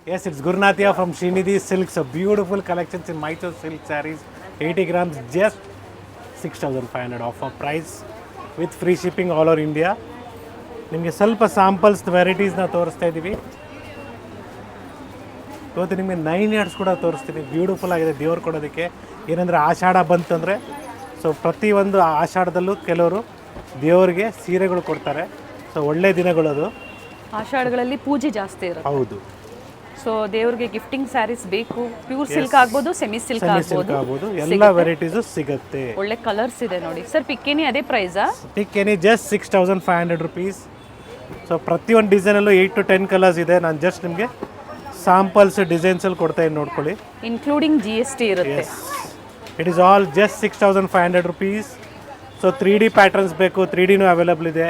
Yes, it's Gurnathia from Srinidhi Silks. A beautiful collections in Mysore silk sarees. 80 grams, just 6,500 offer price with free shipping all over India. ನಿಮಗೆ ಸ್ವಲ್ಪ samples ವೆರೈಟೀಸ್ನ ತೋರಿಸ್ತಾ ಇದ್ದೀವಿ. ಇವತ್ತು ನಿಮಗೆ 9 yards ಕೂಡ ತೋರಿಸ್ತೀನಿ. Beautiful ಆಗಿದೆ ದೇವ್ರು ಕೊಡೋದಕ್ಕೆ. ಏನಂದರೆ ಆಷಾಢ ಬಂತಂದರೆ ಸೊ ಪ್ರತಿಯೊಂದು ಆಷಾಢದಲ್ಲೂ ಕೆಲವರು ದೇವರಿಗೆ ಸೀರೆಗಳು ಕೊಡ್ತಾರೆ. ಸೊ ಒಳ್ಳೆ ದಿನಗಳದು. ಆಷಾಢಗಳಲ್ಲಿ ಪೂಜೆ ಜಾಸ್ತಿ ಇರುತ್ತೆ. ಹೌದು. ಸೊ ದೇವ್ರಿಗೆ ಗಿಫ್ಟಿಂಗ್ ಸ್ಯಾರೀಸ್ ಬೇಕು. ಪ್ಯೂರ್ ಸಿಲ್ಕ್ ಆಗ್ಬೋದು, ಸೆಮಿ ಸಿಲ್ಕ್ ಆಗ್ಬೋದು, ಎಲ್ಲ ವೆರೈಟೀಸು ಸಿಗುತ್ತೆ. ಒಳ್ಳೆ ಕಲರ್ಸ್ ಇದೆ ನೋಡಿ ಸರ್. ಪಿಕ್ಕೆನಿ ಅದೇ ಪ್ರೈಸಾ? ಪಿಕ್ಕೆನಿ ಜಸ್ಟ್ 6,500 ರುಪೀಸ್. ಸೊ ಪ್ರತಿಯೊಂದು ಡಿಸೈನಲ್ಲೂ 8 to 10 ಕಲರ್ಸ್ ಇದೆ. ನಾನು ಜಸ್ಟ್ ನಿಮಗೆ ಸ್ಯಾಂಪಲ್ಸ್ ಡಿಸೈನ್ಸಲ್ಲಿ ಕೊಡ್ತಾ ಇದ್ದೀನಿ ನೋಡ್ಕೊಳ್ಳಿ. ಇನ್ಕ್ಲೂಡಿಂಗ್ GST ಇರುತ್ತೆ. It is all just 6,500 rupees. So 3D patterns ಬೇಕು, 3Dನೂ ಅವೈಲಬಲ್ ಇದೆ.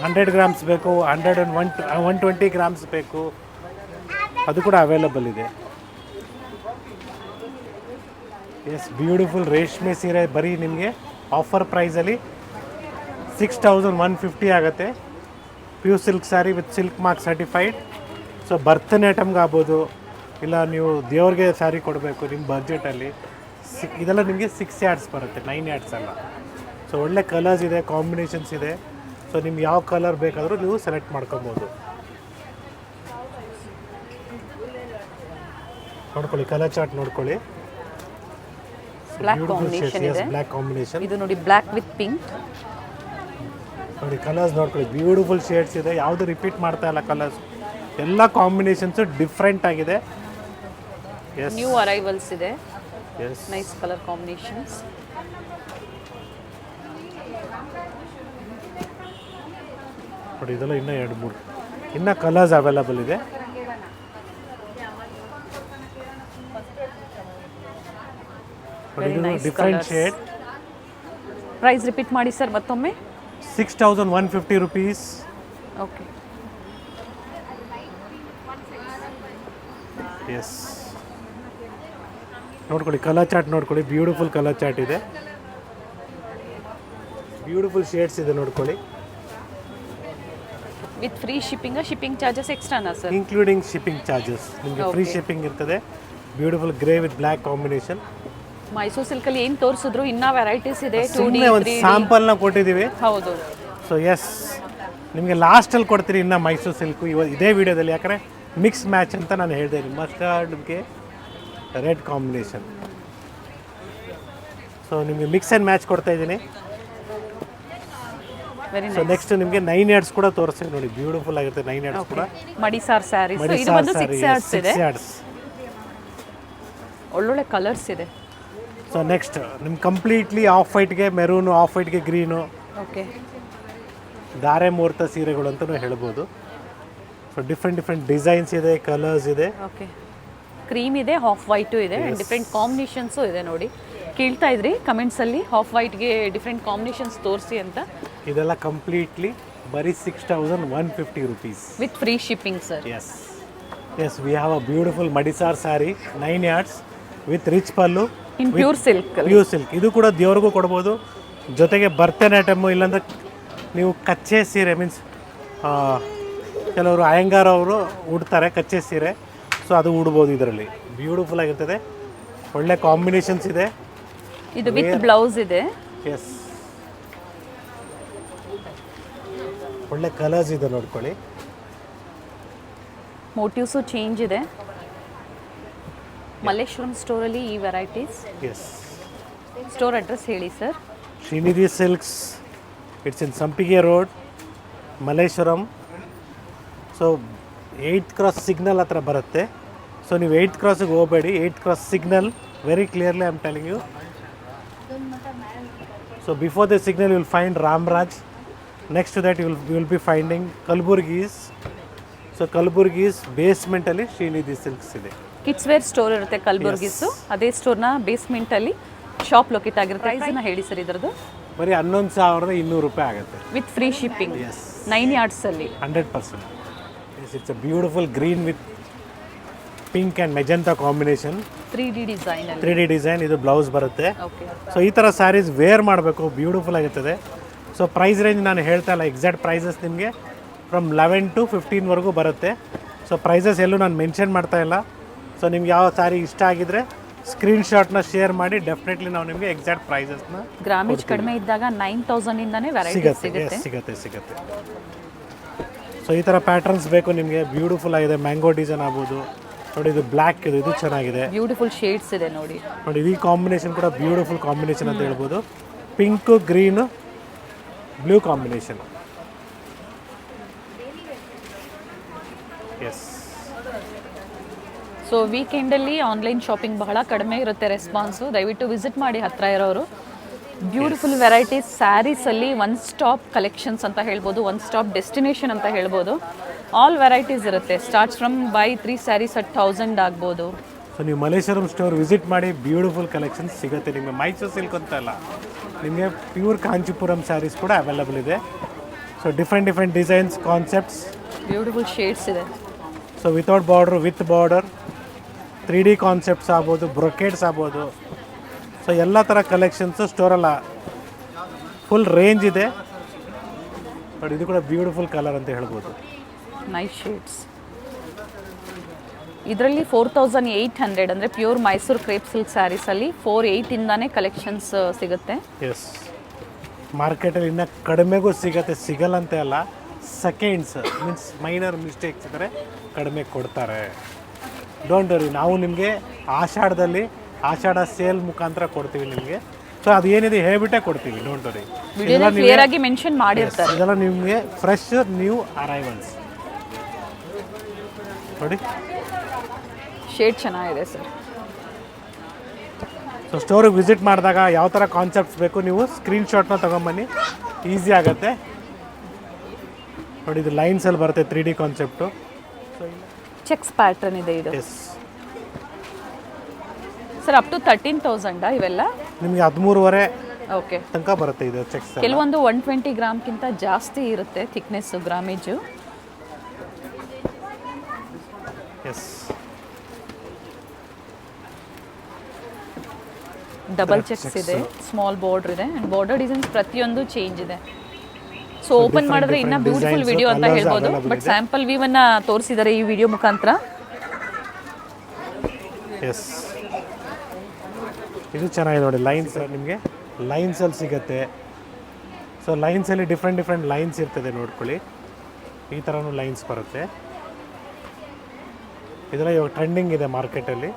100 ಗ್ರಾಮ್ಸ್ ಬೇಕು, 120 ಗ್ರಾಮ್ಸ್ ಬೇಕು, ಅದು ಕೂಡ ಅವೈಲಬಲ್ ಇದೆ. ಎಸ್, ಬ್ಯೂಟಿಫುಲ್ ರೇಷ್ಮೆ ಸೀರೆ ಬರೀ ನಿಮಗೆ ಆಫರ್ ಪ್ರೈಸಲ್ಲಿ 6,150 ಆಗುತ್ತೆ. Pure silk saree with silk mark certified. So birthday ಐಟಮ್ಗೆ ಆಗ್ಬೋದು, ಇಲ್ಲ ನೀವು ದೇವ್ರಿಗೆ ಸ್ಯಾರಿ ಕೊಡಬೇಕು ನಿಮ್ಮ ಬಜೆಟಲ್ಲಿ, ಇದೆಲ್ಲ ನಿಮಗೆ 6 ಯಾರ್ಡ್ಸ್ ಬರುತ್ತೆ, 9 ಯಾರ್ಡ್ಸ್ ಅಲ್ಲ. ಸೊ ಒಳ್ಳೆ ಕಲರ್ಸ್ ಇದೆ, ಕಾಂಬಿನೇಷನ್ಸ್ ಇದೆ. ಸೊ ನಿಮ್ಗೆ ಯಾವ ಕಲರ್ ಬೇಕಾದರೂ ನೀವು ಸೆಲೆಕ್ಟ್ ಮಾಡ್ಕೊಬೋದು. ನೋಡ್ಕೊಳ್ಳಿ, ಕಲರ್ ಚಾರ್ಟ್ ನೋಡ್ಕೊಳ್ಳಿ. ಬ್ಲಾಕ್ ಕಾಂಬಿನೇಷನ್ ಇದೆ. ಬ್ಲಾಕ್ ಕಾಂಬಿನೇಷನ್ ಇದು ನೋಡಿ, ಬ್ಲಾಕ್ ವಿತ್ ಪಿಂಕ್ ನೋಡಿ. ಕಲರ್ಸ್ ನೋಡ್ಕೊಳ್ಳಿ, ಬ್ಯೂಟಿಫುಲ್ ಶೇಡ್ಸ್ ಇದೆ. ಯಾವುದು ರಿಪೀಟ್ ಮಾಡ್ತಾ ಇಲ್ಲ ಕಲರ್ಸ್, ಎಲ್ಲ ಕಾಂಬಿನೇಷನ್ಸು ಡಿಫ್ರೆಂಟ್ ಆಗಿದೆ. ನ್ಯೂ ಅರೈವಲ್ಸ್ ಇದೆ. Yes, nice colour combinations. ನೋಡಿ, ಇದೆಲ್ಲ ಇನ್ನೂ 2-3 ಇನ್ನೂ ಕಲರ್ಸ್ ಅವೈಲಬಲ್ ಇದೆ. Different shade. ಪ್ರೈಸ್ ರಿಪೀಟ್ ಮಾಡಿ ಸರ್ ಮತ್ತೊಮ್ಮೆ. 6,150 ರುಪೀಸ್. ಓಕೆ. ಎಸ್, ನೋಡ್ಕೊಳ್ಳಿ, ಕಲರ್ ಚಾರ್ಟ್ ನೋಡ್ಕೊಳ್ಳಿ. ಬ್ಯೂಟಿಫುಲ್ ಕಲರ್ ಚಾರ್ಟ್ ಇದೆ, ಬ್ಯೂಟಿಫುಲ್ ಶೇಡ್ಸ್ ಇದೆ ನೋಡ್ಕೊಳ್ಳಿ. ವಿತ್ ಫ್ರೀ ಶಿಪ್ಪಿಂಗ್ ಚಾರ್ಜಸ್ ಎಕ್ಸ್ಟ್ರಾನಾ ಸರ್? ಇನ್ಕ್ಲೂಡಿಂಗ್ ಶಿಪ್ಪಿಂಗ್ ಚಾರ್ಜಸ್ ನಿಮಗೆ ಫ್ರೀ ಶಿಪ್ಪಿಂಗ್ ಇರ್ತದೆ. Beautiful grey with black combination. Mysuru ಸಿಲ್ಕಲ್ಲಿ ಏನು ತೋರಿಸಿದ್ರು ಇನ್ನೂ ವೆರೈಟೀಸ್ ಇದೆ. ಸುಮ್ಮನೆ ಒಂದು ಸ್ಯಾಂಪಲ್ನ ಕೊಟ್ಟಿದ್ದೀವಿ. ಹೌದು. ಸೊ ಎಸ್, ನಿಮಗೆ ಲಾಸ್ಟಲ್ಲಿ ಕೊಡ್ತೀರಿ ಇನ್ನು ಮೈಸೂರು ಸಿಲ್ಕು ಇದೇ ವಿಡಿಯೋದಲ್ಲಿ. ಯಾಕಂದರೆ ಮಿಕ್ಸ್ ಮ್ಯಾಚ್ ಅಂತ ನಾನು ಹೇಳಿದೆ, ಮಸ್ಟರ್ಡ್ಗೆ ರೆಡ್ ಕಾಂಬಿನೇಷನ್. ಸೊ ನಿಮಗೆ ಮಿಕ್ಸ್ ಆ್ಯಂಡ್ ಮ್ಯಾಚ್ ಕೊಡ್ತಾ ಇದ್ದೀನಿ. ಸೊ ನೆಕ್ಸ್ಟ್ ನಿಮಗೆ 9 ಯಾರ್ಡ್ಸ್ ಕೂಡ ತೋರಿಸ್ತೀವಿ ನೋಡಿ. ಬ್ಯೂಟಿಫುಲ್ ಆಗುತ್ತೆ 9 ಯಾರ್ಡ್ಸ್ ಕೂಡ. ಮಡಿಸಾರ್ ಸ್ಯಾರೀಸ್. ಇದು ಬಂದು 6 ಯಾರ್ಡ್ಸ್ ಇದೆ. ಒಳ್ಳೊಳ್ಳೆ ಕಲರ್ಸ್ ಇದೆ. ಸೊ ನೆಕ್ಸ್ಟ್ ನಿಮ್ಗೆ ಕಂಪ್ಲೀಟ್ಲಿ ಆಫ್ ವೈಟ್ಗೆ ಮೆರೂನು, ಆಫ್ ವೈಟ್ಗೆ ಗ್ರೀನು, ಓಕೆ, ಧಾರೆ ಮುಹೂರ್ತ ಸೀರೆಗಳು ಅಂತಲೂ ಹೇಳ್ಬೋದು. ಸೊ ಡಿಫ್ರೆಂಟ್ ಡಿಸೈನ್ಸ್ ಇದೆ, ಕಲರ್ಸ್ ಇದೆ. ಓಕೆ, ಕ್ರೀಮ್ ಇದೆ, ಹಾಫ್ ವೈಟು ಇದೆ, ಡಿಫ್ರೆಂಟ್ ಕಾಂಬಿನೇಷನ್ಸು ಇದೆ ನೋಡಿ. ಕೇಳ್ತಾ ಇದ್ರಿ ಕಮೆಂಟ್ಸಲ್ಲಿ ಹಾಫ್ ವೈಟ್ಗೆ ಡಿಫ್ರೆಂಟ್ ಕಾಂಬಿನೇಷನ್ಸ್ ತೋರಿಸಿ ಅಂತ. ಇದೆಲ್ಲ ಕಂಪ್ಲೀಟ್ಲಿ ಬರೀ 6,150 rupees with free shipping sir. Yes, we have a beautiful madisar saree 9 yards with rich pallu in pure silk. ಇದು ಕೂಡ ದೇವ್ರಿಗೂ ಕೊಡ್ಬೋದು. ಜೊತೆಗೆ ಬರ್ತಡೇ ಐಟಮು, ಇಲ್ಲಾಂದ್ರೆ ನೀವು ಕಚ್ಚೆ ಸೀರೆ ಮೀನ್ಸ್ ಕೆಲವರು ಅಯ್ಯಂಗಾರ್ ಅವರು ಉಡ್ತಾರೆ ಕಚ್ಚೆ ಸೀರೆ, ಸೊ ಅದು ಉಡ್ಬೋದು ಇದರಲ್ಲಿ. ಬ್ಯೂಟಿಫುಲ್ ಆಗಿರ್ತದೆ, ಒಳ್ಳೆ ಕಾಂಬಿನೇಷನ್ಸ್ ಇದೆ. ಇದು ವಿತ್ ಬ್ಲೌಸ್ ಇದೆ. ಎಸ್, ಒಳ್ಳೆ ಕಲರ್ಸ್ ಇದೆ ನೋಡ್ಕೊಳ್ಳಿ. ಮೋಟಿವ್ಸು ಚೇಂಜ್ ಇದೆ. ಮಲ್ಲೇಶ್ವರಂ ಸ್ಟೋರಲ್ಲಿ ಈ ವೆರೈಟೀಸ್. ಎಸ್, ಸ್ಟೋರ್ ಅಡ್ರೆಸ್ ಹೇಳಿ sir. Srinidhi silks, it's in Sampige road, Malleshwaram. So 8th cross signal ಹತ್ರ ಬರುತ್ತೆ. ಸೊ ನೀವು 8th ಕ್ರಾಸಿಗೆ ಹೋಗಬೇಡಿ, 8th cross signal very clearly I am telling you. So before the signal you will find Ramraj. Next to that you will be finding Kalaburgi's. So Kalaburgi's ಬೇಸ್ಮೆಂಟಲ್ಲಿ Srinidhi silks ಇದೆ. Kids wear store ಇರುತ್ತೆ ಕಲಬುರ್ಗಿಸು. ಅದೇ ಸ್ಟೋರ್ನ ಬೇಸ್ಮೆಂಟಲ್ಲಿ shop locate ಆಗಿರುತ್ತೆ. ಪ್ರೈಸನ್ನ ಹೇಳಿ sir ಇದರದ್ದು. ಬರೀ 11,200 ರೂಪಾಯಿ ಆಗುತ್ತೆ with free shipping. 9 ಯಾರ್ಡ್ಸಲ್ಲಿ 100%. Yes, it's a beautiful green with pink and magenta combination. 3D design. ಇದು ಬ್ಲೌಸ್ ಬರುತ್ತೆ. ಓಕೆ. ಸೊ ಈ ಥರ ಸ್ಯಾರೀಸ್ ವೇರ್ ಮಾಡಬೇಕು, ಬ್ಯೂಟಿಫುಲ್ ಆಗಿರ್ತದೆ. ಸೊ ಪ್ರೈಸ್ ರೇಂಜ್ ನಾನು ಹೇಳ್ತಾ ಇಲ್ಲ, ಎಕ್ಸಾಕ್ಟ್ ಪ್ರೈಸಸ್ ನಿಮಗೆ ಫ್ರಮ್ 11 to 15ವರೆಗೂ ಬರುತ್ತೆ. ಸೊ ಪ್ರೈಸಸ್ ಎಲ್ಲೂ ನಾನು ಮೆನ್ಷನ್ ಮಾಡ್ತಾ ಇಲ್ಲ. ಸೊ ನಿಮ್ಗೆ ಯಾವ ಸ್ಯಾರಿ ಇಷ್ಟ ಆಗಿದ್ರೆ ಸ್ಕ್ರೀನ್ಶಾಟ್ನ ಶೇರ್ ಮಾಡಿ, ಡೆಫಿನೆಟ್ಲಿ ನಾವು ನಿಮಗೆ ಎಕ್ಸಾಕ್ಟ್ ಪ್ರೈಸಸ್ನ ಗ್ರಾಮೇಜ್ ಕಡಿಮೆ ಇದ್ದಾಗ 9,000 ಇಂದಾನೇ ವೆರೈಟಿ ಸಿಗುತ್ತೆ. ಸಿಗುತ್ತೆ. ಸೊ ಈ ಥರ ಪ್ಯಾಟರ್ನ್ಸ್ ಬೇಕು ನಿಮಗೆ, ಬ್ಯೂಟಿಫುಲ್ ಆಗಿದೆ. ಮ್ಯಾಂಗೋ ಡಿಸೈನ್ ಆಗ್ಬೋದು ನೋಡಿ, ಇದು ಬ್ಲ್ಯಾಕ್ ಇದು ಚೆನ್ನಾಗಿದೆ. ಬ್ಯೂಟಿಫುಲ್ ಶೇಡ್ಸ್ ಇದೆ ನೋಡಿ. ಈ ಕಾಂಬಿನೇಷನ್ ಕೂಡ ಬ್ಯೂಟಿಫುಲ್ ಕಾಂಬಿನೇಷನ್ ಅಂತ ಹೇಳ್ಬೋದು. Pink green blue combination. Yes. So ವೀಕೆಂಡಲ್ಲಿ ಆನ್ಲೈನ್ ಶಾಪಿಂಗ್ ಬಹಳ ಕಡಿಮೆ ಇರುತ್ತೆ ರೆಸ್ಪಾನ್ಸು. ದಯವಿಟ್ಟು ವಿಸಿಟ್ ಮಾಡಿ ಹತ್ತಿರ ಇರೋರು. ಬ್ಯೂಟಿಫುಲ್ ವೆರೈಟೀಸ್ ಸ್ಯಾರೀಸಲ್ಲಿ ಒನ್ ಸ್ಟಾಪ್ ಕಲೆಕ್ಷನ್ಸ್ ಅಂತ ಹೇಳ್ಬೋದು, ಒನ್ ಸ್ಟಾಪ್ ಡೆಸ್ಟಿನೇಷನ್ ಅಂತ ಹೇಳ್ಬೋದು. ಆಲ್ ವೆರೈಟೀಸ್ ಇರುತ್ತೆ. Starts from buy 3 sarees at 1000 ಆಗ್ಬೋದು. ಸೊ ನೀವು ಮಲ್ಲೇಶ್ವರಂ ಸ್ಟೋರ್ ವಿಸಿಟ್ ಮಾಡಿ, ಬ್ಯೂಟಿಫುಲ್ ಕಲೆಕ್ಷನ್ಸ್ ಸಿಗುತ್ತೆ ನಿಮಗೆ. ಮೈಸೂರು ಸಿಲ್ಕ್ ಅಂತ ಅಲ್ಲ, ನಿಮಗೆ ಪ್ಯೂರ್ ಕಾಂಚೀಪುರಂ ಸ್ಯಾರೀಸ್ ಕೂಡ ಅವೈಲಬಲ್ ಇದೆ. So different designs, concepts, beautiful shades ಇದೆ. So without border, with border, 3D concepts ಆಗ್ಬೋದು, ಬ್ರೊಕೇಡ್ಸ್ ಆಗ್ಬೋದು. ಸೊ ಎಲ್ಲ ಥರ ಕಲೆಕ್ಷನ್ಸು ಸ್ಟೋರಲ್ಲ ಫುಲ್ ರೇಂಜ್ ಇದೆ. ಬಟ್ ಇದು ಕೂಡ ಬ್ಯೂಟಿಫುಲ್ ಕಲರ್ ಅಂತ ಹೇಳ್ಬೋದು. Nice shades. ಇದರಲ್ಲಿ 4800 ಅಂದರೆ ಪ್ಯೂರ್ ಮೈಸೂರು ಕ್ರೇಪ್ ಸಿಲ್ಕ್ ಸ್ಯಾರೀಸಲ್ಲಿ 48 ಇಂದಾನೇ ಕಲೆಕ್ಷನ್ಸ್ ಸಿಗುತ್ತೆ. ಎಸ್, ಮಾರ್ಕೆಟಲ್ಲಿ ಇನ್ನೂ ಕಡಿಮೆಗೂ ಸಿಗಲ್ಲ ಅಂತ ಅಲ್ಲ, ಸೆಕೆಂಡ್ಸ್ ಮೀನ್ಸ್ ಮೈನರ್ ಮಿಸ್ಟೇಕ್ಸ್ ಇದ್ದರೆ ಕಡಿಮೆ ಕೊಡ್ತಾರೆ. ಡೋಂಟ್ ವರಿ, ನಾವು ನಿಮಗೆ ಆಷಾಢ ಸೇಲ್ ಮುಖಾಂತರ ಕೊಡ್ತೀವಿ ನಿಮಗೆ. ಸೊ ಅದು ಏನಿದೆ ಹೇಳ್ಬಿಟ್ಟೆ ಕೊಡ್ತೀವಿ, ಡೋಂಟ್ ವರಿ. ಕ್ಲಿಯರ್ ಆಗಿ ಮೆನ್ಷನ್ ಮಾಡಿರ್ತಾರೆ. ಇದೆಲ್ಲ ನಿಮಗೆ ಫ್ರೆಶ್ ನ್ಯೂ ಅರೈವಲ್ಸ್ ನೋಡಿ. ಶೇಡ್ ಚೆನ್ನಾಗಿದೆ ಸರ್. ಸೊ ಸ್ಟೋರಿಗೆ ವಿಸಿಟ್ ಮಾಡಿದಾಗ ಯಾವ ಥರ ಕಾನ್ಸೆಪ್ಟ್ಸ್ ಬೇಕು ನೀವು ಸ್ಕ್ರೀನ್ಶಾಟ್ನ ತೊಗೊಂಬನ್ನಿ, ಈಸಿ ಆಗುತ್ತೆ ನೋಡಿ. ಇದು ಲೈನ್ಸಲ್ಲಿ ಬರುತ್ತೆ 3D ಕಾನ್ಸೆಪ್ಟು. ಚೆಕ್ಸ್ ಪ್ಯಾಟರ್ನ್ ಇದೆ ಇದು. ಎಸ್ ಸರ್, ಅಪ್ ಟು 13,000 ಇವೆಲ್ಲ ನಿಮಗೆ 13.5 ಓಕೆ ತನಕ ಬರುತ್ತೆ ಇದು ಚೆಕ್ಸ್. ಕೆಲವೊಂದು 120 ಗ್ರಾಮ್ಗಿಂತ ಜಾಸ್ತಿ ಇರುತ್ತೆ ಥಿಕ್ನೆಸ್ಸು, ಗ್ರಾಮೇಜು. ಎಸ್, ಡಬಲ್ ಚೆಕ್ಸ್ ಇದೆ, ಸ್ಮಾಲ್ ಬಾರ್ಡರ್ ಇದೆ, ಅಂಡ್ ಬಾರ್ಡರ್ ಡಿಸೈನ್ಸ್ ಪ್ರತಿಯೊಂದು ಚೇಂಜ್ ಇದೆ. ಸೊ ಓಪನ್ ಮಾಡಿದ್ರೆ ಇನ್ನೂ ಬ್ಯೂಟಿಫುಲ್ ವಿಡಿಯೋ ಅಂತ ಹೇಳ್ಬೋದು. ಬಟ್ ಸ್ಯಾಂಪಲ್ ವ್ಯೂವನ್ನು ತೋರಿಸಿದ್ದಾರೆ ಈ ವಿಡಿಯೋ ಮುಖಾಂತರ. ಎಸ್, ಇದು ಚೆನ್ನಾಗಿದೆ ನೋಡಿ. ಲೈನ್ಸ್ ನಿಮಗೆ ಲೈನ್ಸಲ್ಲಿ ಸಿಗುತ್ತೆ. ಸೊ ಲೈನ್ಸಲ್ಲಿ ಡಿಫ್ರೆಂಟ್ ಲೈನ್ಸ್ ಇರ್ತದೆ ನೋಡ್ಕೊಳ್ಳಿ. ಈ ಥರನೂ ಲೈನ್ಸ್ ಬರುತ್ತೆ. ಇದೆಲ್ಲ ಇವಾಗ ಟ್ರೆಂಡಿಂಗ್ ಇದೆ ಮಾರ್ಕೆಟಲ್ಲಿ.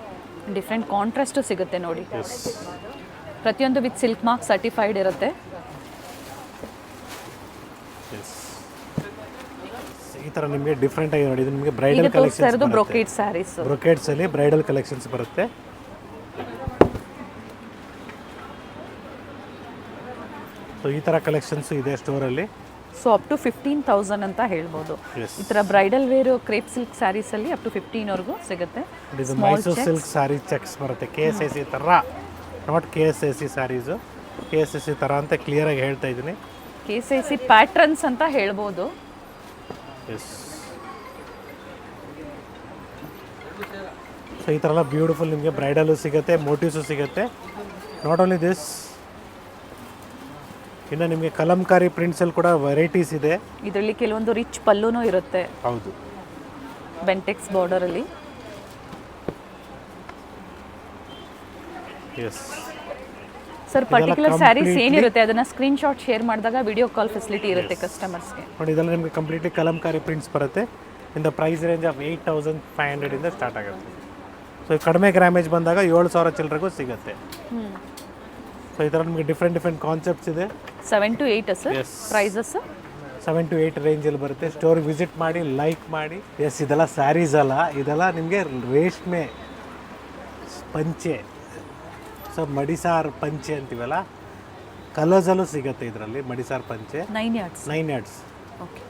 ಡಿಫ್ರೆಂಟ್ ಕಾಂಟ್ರಾಸ್ಟು ಸಿಗುತ್ತೆ ನೋಡಿ. ಪ್ರತಿಯೊಂದು ವಿತ್ ಸಿಲ್ಕ್ ಮಾರ್ಕ್ ಸರ್ಟಿಫೈಡ್ ಇರುತ್ತೆ. ಈ ಥರ ನಿಮಗೆ ಡಿಫ್ರೆಂಟ್ ಆಗಿ ನೋಡಿ. ಇದು ನಿಮಗೆ ಬ್ರೈಡಲ್ ಕಲೆಕ್ಷನ್ಸ್, ಬ್ರೊಕೇಡ್ ಸ್ಯಾರೀಸ್, ಬ್ರೊಕೇಡ್ಸಲ್ಲಿ ಬ್ರೈಡಲ್ ಕಲೆಕ್ಷನ್ಸ್ ಬರುತ್ತೆ. ಸೊ ಈ ಥರ ಕಲೆಕ್ಷನ್ಸ್ ಇದೆ ಸ್ಟೋರಲ್ಲಿ. ಸೊ ಅಪ್ ಟು 15,000 ಅಂತ ಹೇಳ್ಬೋದು. ಈ ಥರ ಬ್ರೈಡಲ್ ವೇರ್ ಕ್ರೇಪ್ ಸಿಲ್ಕ್ ಸ್ಯಾರೀಸಲ್ಲಿ ಅಪ್ ಟು 15ವರೆಗೂ ಸಿಗುತ್ತೆ. ಇದು ಮೈಸೂರು ಸಿಲ್ಕ್ ಸ್ಯಾರಿ ಚೆಕ್ಸ್ ಬರುತ್ತೆ. KSAC ಥರ, ನಾಟ್ KSAC ಸ್ಯಾರೀಸು, KSAC ಥರ ಅಂತ ಕ್ಲಿಯರಾಗಿ ಹೇಳ್ತಾ ಇದ್ದೀನಿ. KSAC ಪ್ಯಾಟ್ರನ್ಸ್ ಅಂತ ಹೇಳ್ಬೋದು. ಎಸ್, ಸೊ ಈ ಥರ ಎಲ್ಲ ಬ್ಯೂಟಿಫುಲ್ ನಿಮಗೆ ಬ್ರೈಡಲ್ಲು ಸಿಗುತ್ತೆ, ಮೋಟಿವ್ಸು ಸಿಗುತ್ತೆ. ನಾಟ್ ಓನ್ಲಿ ದಿಸ್, ಇನ್ನು ನಿಮಗೆ ಕಲಂಕಾರಿ ಪ್ರಿಂಟ್ಸಲ್ಲಿ ಕೂಡ ವೆರೈಟೀಸ್ ಇದೆ. ಇದರಲ್ಲಿ ಕೆಲವೊಂದು ರಿಚ್ ಪಲ್ಲುನೂ ಇರುತ್ತೆ. ಹೌದು, ಬೆಂಟೆಕ್ಸ್ ಬಾರ್ಡರಲ್ಲಿ. ಎಸ್ ಸರ್, ಪರ್ಟಿಕ್ಯುಲರ್ ಸ್ಯಾರೀಸ್ ಏನಿರುತ್ತೆ ಅದನ್ನು ಸ್ಕ್ರೀನ್ಶಾಟ್ ಶೇರ್ ಮಾಡಿದಾಗ ವಿಡಿಯೋ ಕಾಲ್ ಫೆಸಿಲಿಟಿ ಇರುತ್ತೆ ಕಸ್ಟಮರ್ಸ್ಗೆ. ನೋಡಿ, ಇದೆಲ್ಲ ನಿಮಗೆ ಕಂಪ್ಲೀಟ್ಲಿ ಕಲಂಕಾರಿ ಪ್ರಿಂಟ್ಸ್ ಬರುತ್ತೆ. In the price range of 8,500 ಇಂದ ಸ್ಟಾರ್ಟ್ ಆಗುತ್ತೆ. ಸೊ ಕಡಿಮೆ ಗ್ರಾಮೇಜ್ ಬಂದಾಗ 7,000 ಚಿಲ್ಲರೆಗೂ ಸಿಗುತ್ತೆ. ಸೊ ಈ ಥರ ನಿಮಗೆ ಡಿಫ್ರೆಂಟ್ ಕಾನ್ಸೆಪ್ಟ್ಸ್ ಇದೆ. 7 to 8 ಸರ್ ಪ್ರೈಸಸ್? 7 to 8 ರೇಂಜಲ್ಲಿ ಬರುತ್ತೆ. ಸ್ಟೋರ್ ವಿಸಿಟ್ ಮಾಡಿ, ಲೈಕ್ ಮಾಡಿ. ಎಸ್, ಇದೆಲ್ಲ ಸ್ಯಾರೀಸ್ ಅಲ್ಲ, ಇದೆಲ್ಲ ನಿಮಗೆ ರೇಷ್ಮೆ ಪಂಚೆ. ಸೊ ಮಡಿಸಾರ್ ಪಂಚೆ ಅಂತೀವಲ್ಲ, ಕಲರ್ಸಲ್ಲೂ ಸಿಗುತ್ತೆ ಇದರಲ್ಲಿ. ಮಡಿಸಾರ್ ಪಂಚೆ 9 yards. 9 yards. Okay,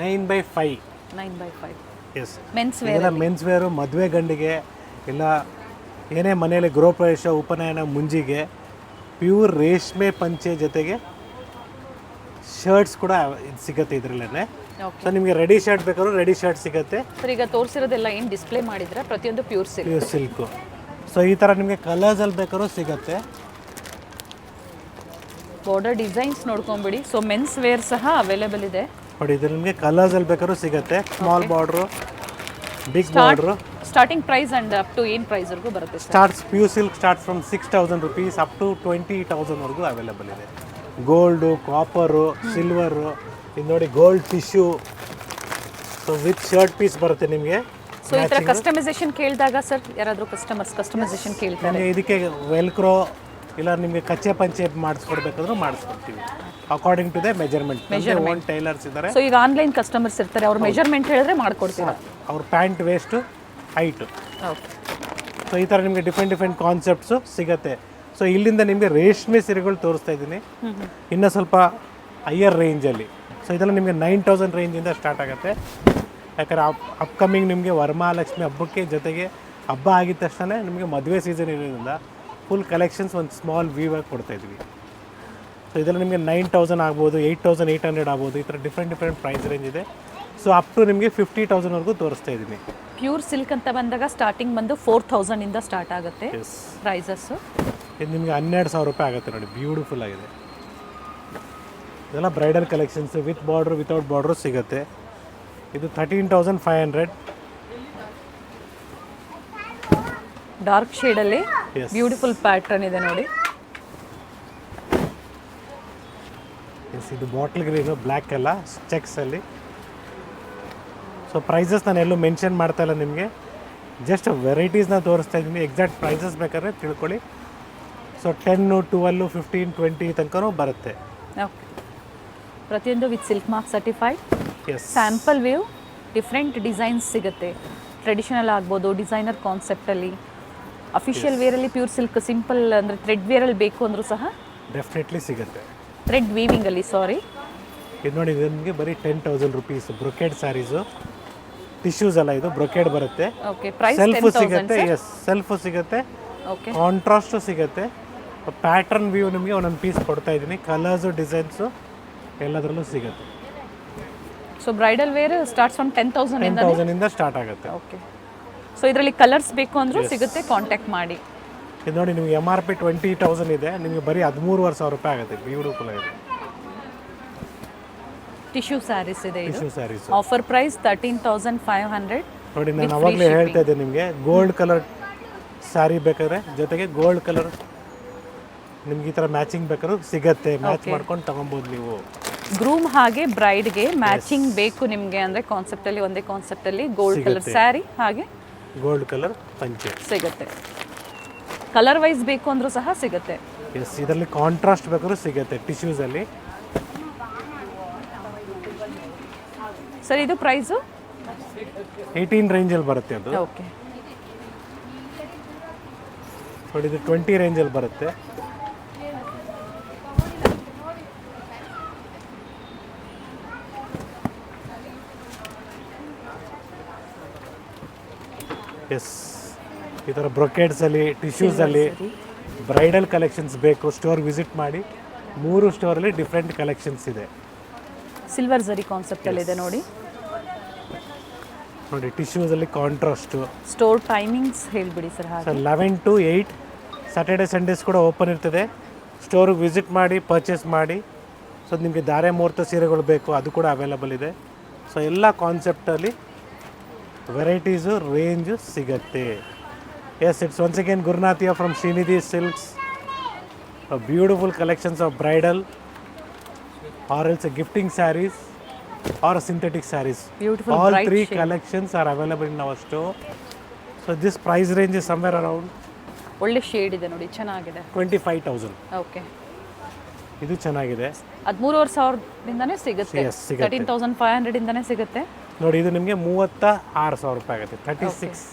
9/5. 9/5. Yes, men's wear. ಇದೆಲ್ಲ ಮೆನ್ಸ್ ವೇರು, ಮದುವೆ ಗಂಡಿಗೆ ಇಲ್ಲ ಏನೇ ಮನೆಯಲ್ಲಿ ಗೃಹ ಪ್ರವೇಶ, ಉಪನಯನ, ಮುಂಜಿಗೆ ಪ್ಯೂರ್ ರೇಷ್ಮೆ ಪಂಚೆ ಜೊತೆಗೆ ಶರ್ಟ್ಸ್ ಕೂಡ ಸಿಗುತ್ತೆ ಇದರಲ್ಲೇ. ಸೊ ನಿಮಗೆ ರೆಡಿ ಶರ್ಟ್ ಬೇಕಾದ್ರೂ ರೆಡಿ ಶರ್ಟ್ ಸಿಗುತ್ತೆ. ಸರ್, ಈಗ ತೋರಿಸಿರೋದೆಲ್ಲ ಏನು ಡಿಸ್ಪ್ಲೇ ಮಾಡಿದ್ರೆ ಪ್ರತಿಯೊಂದು ಪ್ಯೂರ್ ಸಿಲ್ಕು. ಸೊ ಈ ಥರ ನಿಮಗೆ ಕಲರ್ಸಲ್ಲಿ ಬೇಕಾದ್ರೂ ಸಿಗುತ್ತೆ. ಬಾರ್ಡರ್ ಡಿಸೈನ್ಸ್ ನೋಡ್ಕೊಂಬಿಡಿ. ಸೊ ಮೆನ್ಸ್ ವೇರ್ ಸಹ ಅವೈಲೇಬಲ್ ಇದೆ ನೋಡಿ. ಇದು ನಿಮಗೆ ಕಲರ್ಸಲ್ಲಿ ಬೇಕಾದ್ರೂ ಸಿಗುತ್ತೆ. Small border, big border. Starting price and up to ಏನು ಪ್ರೈಸ್ವರೆಗೂ ಬರುತ್ತೆ sir? Starts pure silk starts from 6,000 rupees up to 20,000ವರೆಗೂ ಅವೈಲೇಬಲ್ ಇದೆ. ಗೋಲ್ಡು, ಕಾಪರು, ಸಿಲ್ವರು, ಇದು ನೋಡಿ gold tissue. So with shirt piece ಬರುತ್ತೆ ನಿಮಗೆ. ಸೊ ಈ ಥರ ಕಸ್ಟಮೈಸೇಷನ್ ಕೇಳಿದಾಗ ಸರ್ ಯಾರಾದರೂ ಕಸ್ಟಮೈಸೇಷನ್ ಕೇಳ್ತಾರೆ, ಇದಕ್ಕೆ ವೆಲ್ಕ್ರೋ ಇಲ್ಲ ನಿಮಗೆ ಕಚ್ಚೆ ಪಂಚೆ ಮಾಡಿಸ್ಕೊಡ್ಬೇಕಾದ್ರೂ ಮಾಡಿಸ್ಕೊಡ್ತೀವಿ according to the measurement. Own tailors ಇದ್ದಾರೆ. ಸೊ ಈಗ ಆನ್ಲೈನ್ ಕಸ್ಟಮರ್ಸ್ ಇರ್ತಾರೆ, ಅವ್ರ ಮೆಜರ್ಮೆಂಟ್ ಹೇಳಿದ್ರೆ ಮಾಡ್ಕೊಡ್ತೀರಾ? ಅವ್ರ pant waist height. Okay. So ಈ ಥರ ನಿಮಗೆ ಡಿಫ್ರೆಂಟ್ ಕಾನ್ಸೆಪ್ಟ್ಸು ಸಿಗುತ್ತೆ. ಸೊ ಇಲ್ಲಿಂದ ನಿಮಗೆ ರೇಷ್ಮೆ ಸೀರೆಗಳು ತೋರಿಸ್ತಾ ಇದ್ದೀನಿ, ಇನ್ನೂ ಸ್ವಲ್ಪ ಹೈಯರ್ ರೇಂಜಲ್ಲಿ. ಸೊ ಇದೆಲ್ಲ ನಿಮಗೆ 9,000 ರೇಂಜಿಂದ ಸ್ಟಾರ್ಟ್ ಆಗುತ್ತೆ. ಯಾಕಂದರೆ ಅಪ್ಕಮಿಂಗ್ ನಿಮಗೆ ವರಮಹಾಲಕ್ಷ್ಮಿ ಹಬ್ಬಕ್ಕೆ ಜೊತೆಗೆ ಹಬ್ಬ ಆಗಿದ ತಕ್ಷಣ ನಿಮಗೆ ಮದುವೆ ಸೀಸನ್ ಇರೋದ್ರಿಂದ ಫುಲ್ ಕಲೆಕ್ಷನ್ಸ್ ಒಂದು ಸ್ಮಾಲ್ ವ್ಯೂವಾಗಿ ಕೊಡ್ತಾಯಿದ್ವಿ. ಸೊ ಇದೆಲ್ಲ ನಿಮಗೆ 9,000 ಆಗ್ಬೋದು, 8,800 ಆಗ್ಬೋದು, ಈ ಥರ ಡಿಫ್ರೆಂಟ್ ಪ್ರೈಸ್ ರೇಂಜ್ ಇದೆ. ಸೊ ಅಪ್ ಟು ನಿಮಗೆ 50,000ವರೆಗೂ ತೋರಿಸ್ತಾ ಇದ್ದೀನಿ. ಪ್ಯೂರ್ ಸಿಲ್ಕ್ ಅಂತ ಬಂದಾಗ ಸ್ಟಾರ್ಟಿಂಗ್ ಬಂದು 4,000ಇಂದ ಸ್ಟಾರ್ಟ್ ಆಗುತ್ತೆ ಪ್ರೈಸಸ್ಸು. ಇದು ನಿಮಗೆ 12,000 ರೂಪಾಯಿ ಆಗುತ್ತೆ ನೋಡಿ, ಬ್ಯೂಟಿಫುಲ್ ಆಗಿದೆ. ಇದೆಲ್ಲ bridal collections with border without border ಸಿಗುತ್ತೆ. ಇದು 13,500. ಡಾರ್ಕ್ ಶೇಡಲ್ಲಿ ಬ್ಯೂಟಿಫುಲ್ ಪ್ಯಾಟ್ರನ್ ಇದೆ ನೋಡಿ. ಇದು ಬಾಟ್ಲ್ ಗ್ರೀನು, ಬ್ಲ್ಯಾಕ್ ಎಲ್ಲ ಚೆಕ್ಸಲ್ಲಿ. ಸೊ ಪ್ರೈಸಸ್ ನಾನು ಎಲ್ಲೂ ಮೆನ್ಷನ್ ಮಾಡ್ತಾ ಇಲ್ಲ ನಿಮಗೆ, ಜಸ್ಟ್ ವೆರೈಟೀಸ್ನ ತೋರಿಸ್ತಾ ಇದ್ದೀನಿ. ಎಕ್ಸಾಕ್ಟ್ ಪ್ರೈಸಸ್ ಬೇಕಾದ್ರೆ ತಿಳ್ಕೊಳ್ಳಿ. ಸೊ 10, 12, 15, 20 ತನಕನೂ ಬರುತ್ತೆ. ಓಕೆ. ಪ್ರತಿಯೊಂದು with silk mark certified. Yes. Sample view different designs ಸಿಗುತ್ತೆ. ಟ್ರೆಡಿಷನಲ್ ಆಗ್ಬೋದು, ಡಿಸೈನರ್ ಕಾನ್ಸೆಪ್ಟಲ್ಲಿ, ಅಫಿಷಿಯಲ್ ವೇರಲ್ಲಿ ಪ್ಯೂರ್ ಸಿಲ್ಕ್, ಸಿಂಪಲ್ ಅಂದರೆ ಥ್ರೆಡ್ ವೇರಲ್ಲಿ ಬೇಕು ಅಂದರೂ ಸಹ ಡೆಫಿನೆಟ್ಲಿ ಸಿಗುತ್ತೆ. ಥ್ರೆಡ್ ವೀವಿಂಗಲ್ಲಿ ಇದು ನೋಡಿ, ಇದು ನಿಮಗೆ ಬರೀ 10,000 rupees ಬ್ರೊಕೇಡ್ ಸ್ಯಾರೀಸು. ಟಿಶ್ಯೂಸ್ ಅಲ್ಲ, ಇದು ಬ್ರೊಕೇಡ್ ಬರುತ್ತೆ. ಓಕೆ. ಪ್ರೈಸ್ ಸೆಲ್ಫು ಸಿಗುತ್ತೆ. ಎಸ್, ಸೆಲ್ಫು ಸಿಗುತ್ತೆ. ಓಕೆ. ಕಾಂಟ್ರಾಸ್ಟು ಸಿಗುತ್ತೆ. ಪ್ಯಾಟ್ರನ್ ವ್ಯೂ ನಿಮಗೆ ಒಂದೊಂದು ಪೀಸ್ ಕೊಡ್ತಾ ಇದ್ದೀನಿ. ಕಲರ್ಸು ಡಿಸೈನ್ಸು ಎಲ್ಲದರಲ್ಲೂ ಸಿಗುತ್ತೆ. So bridal wear starts from 10,000ಇಂದ ಸ್ಟಾರ್ಟ್ ಆಗುತ್ತೆ. ಓಕೆ. ಸೊ ಇದರಲ್ಲಿ ಕಲರ್ಸ್ ಬೇಕು ಅಂದರೂ ಸಿಗುತ್ತೆ, ಕಾಂಟ್ಯಾಕ್ಟ್ ಮಾಡಿ. ಇದು ನೋಡಿ, ನಿಮಗೆ MRP 20,000 ಇದೆ, ನಿಮಗೆ ಬರೀ 13,500 ರೂಪಾಯಿ ಆಗುತ್ತೆ. ಬ್ಯೂಟಿಫುಲ್ ಆಗಿದೆ. ಟಿಶ್ಯೂ ಸ್ಯಾರೀಸ್ ಇದೆ ಇದು. Tissue sarees offer price 13,500. ನೋಡಿ, ನಾನು ಅವಾಗಲೇ ಹೇಳ್ತಾ ಇದ್ದೆ ನಿಮಗೆ, ಗೋಲ್ಡ್ ಕಲರ್ ಸ್ಯಾರಿ ಬೇಕಾದ್ರೆ ಜೊತೆಗೆ ಗೋಲ್ಡ್ ಕಲರ್ ನಿಮ್ಗೆ ಈ ಥರ ಮ್ಯಾಚಿಂಗ್ ಬೇಕಾದ್ರೂ ಸಿಗತ್ತೆ. ಮ್ಯಾಚ್ ಮಾಡ್ಕೊಂಡು ತಗೊಬೋದು ನೀವು. ಗ್ರೂಮ್ ಹಾಗೆ ಬ್ರೈಡ್ಗೆ ಮ್ಯಾಚಿಂಗ್ ಬೇಕು ನಿಮಗೆ ಅಂದರೆ ಕಾನ್ಸೆಪ್ಟಲ್ಲಿ, ಒಂದೇ ಕಾನ್ಸೆಪ್ಟಲ್ಲಿ ಗೋಲ್ಡ್ ಕಲರ್ ಸ್ಯಾರಿ ಹಾಗೆ ಗೋಲ್ಡ್ ಕಲರ್ ಪಂಚೆ ಸಿಗುತ್ತೆ. ಕಲರ್ ವೈಸ್ ಬೇಕು ಅಂದರೂ ಸಹ ಸಿಗುತ್ತೆ. ಎಸ್, ಇದರಲ್ಲಿ ಕಾಂಟ್ರಾಸ್ಟ್ ಬೇಕಾದ್ರೂ ಸಿಗುತ್ತೆ ಟಿಶ್ಯೂಸಲ್ಲಿ. ಸರ್ ಇದು ಪ್ರೈಸು 18 ರೇಂಜಲ್ಲಿ ಬರುತ್ತೆ ಅದು. ಓಕೆ. ನೋಡಿ, ಇದು 20 ರೇಂಜಲ್ಲಿ ಬರುತ್ತೆ. ಎಸ್, ಈ ಥರ ಬ್ರೊಕೇಡ್ಸಲ್ಲಿ, ಟಿಶ್ಯೂಸಲ್ಲಿ ಬ್ರೈಡಲ್ ಕಲೆಕ್ಷನ್ಸ್ ಬೇಕು, ಸ್ಟೋರ್ ವಿಸಿಟ್ ಮಾಡಿ. 3 ಸ್ಟೋರಲ್ಲಿ ಡಿಫ್ರೆಂಟ್ ಕಲೆಕ್ಷನ್ಸ್ ಇದೆ. ಸಿಲ್ವರ್ ಝರಿ ಕಾನ್ಸೆಪ್ಟಲ್ಲಿ ಇದೆ ನೋಡಿ. ನೋಡಿ, ಟಿಶ್ಯೂಸಲ್ಲಿ ಕಾಂಟ್ರಾಸ್ಟು. ಸ್ಟೋರ್ ಟೈಮಿಂಗ್ಸ್ ಹೇಳಿಬಿಡಿ ಸರ್. ಹಾಗೆ 11 to 8, ಸ್ಯಾಟರ್ಡೆ ಸಂಡೇಸ್ ಕೂಡ ಓಪನ್ ಇರ್ತದೆ. ಸ್ಟೋರಿಗೆ ವಿಸಿಟ್ ಮಾಡಿ, ಪರ್ಚೇಸ್ ಮಾಡಿ. ಸೊ ನಿಮಗೆ ಧಾರೆ ಮುಹೂರ್ತ ಸೀರೆಗಳು ಬೇಕು, ಅದು ಕೂಡ ಅವೈಲಬಲ್ ಇದೆ. ಸೊ ಎಲ್ಲ ಕಾನ್ಸೆಪ್ಟಲ್ಲಿ ವೆರೈಟೀಸು, ರೇಂಜು ಸಿಗತ್ತೆ. Yes, it's once again Gurunathiya from Srinidhi silks. Beautiful collections of bridal or else a gifting sarees or a synthetic sarees. Beautiful. All bright 3 shade. collections are available in our store. So this price range is somewhere around ಒಳ್ಳೆ shade ಇದೆ ನೋಡಿ, ಚೆನ್ನಾಗಿದೆ. 25,000. Okay. ಇದು ಚೆನ್ನಾಗಿದೆ. 13,500ದಿಂದನೇ ಸಿಗುತ್ತೆ. Yes, ಸಿಗುತ್ತೆ. 13,500ಇಂದನೇ ಸಿಗುತ್ತೆ. ನೋಡಿ, ಇದು ನಿಮಗೆ 36,000 ರೂಪಾಯಿ ಆಗುತ್ತೆ. 36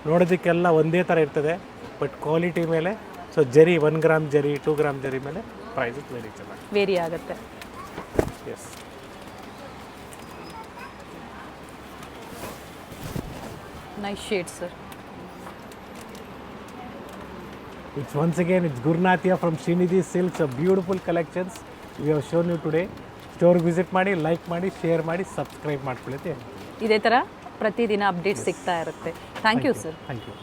ನೋಡೋದಕ್ಕೆಲ್ಲ ಒಂದೇ ಥರ ಇರ್ತದೆ, ಬಟ್ ಕ್ವಾಲಿಟಿ ಮೇಲೆ, ಸೊ ಜರಿ 1 ಗ್ರಾಮ್ ಜರಿ, 2 ಗ್ರಾಮ್ ಜರಿ ಮೇಲೆ ಪ್ರೈಸ್ ವೆರಿ ಚೆನ್ನಾಗಿ ವೇರಿ ಆಗುತ್ತೆ. Yes, nice shade sir. It's once again, it's Gurunathia from Srinidhi Silks, a beautiful collections we have shown you today. Store visit ಮಾಡಿ, ಲೈಕ್ ಮಾಡಿ, share ಮಾಡಿ, ಸಬ್ಸ್ಕ್ರೈಬ್ ಮಾಡ್ಕೊಳ್ಳಿ. ಇದೇ ಥರ ಪ್ರತಿದಿನ ಅಪ್ಡೇಟ್ ಸಿಗ್ತಾ ಇರುತ್ತೆ. Thank you sir. Thank you.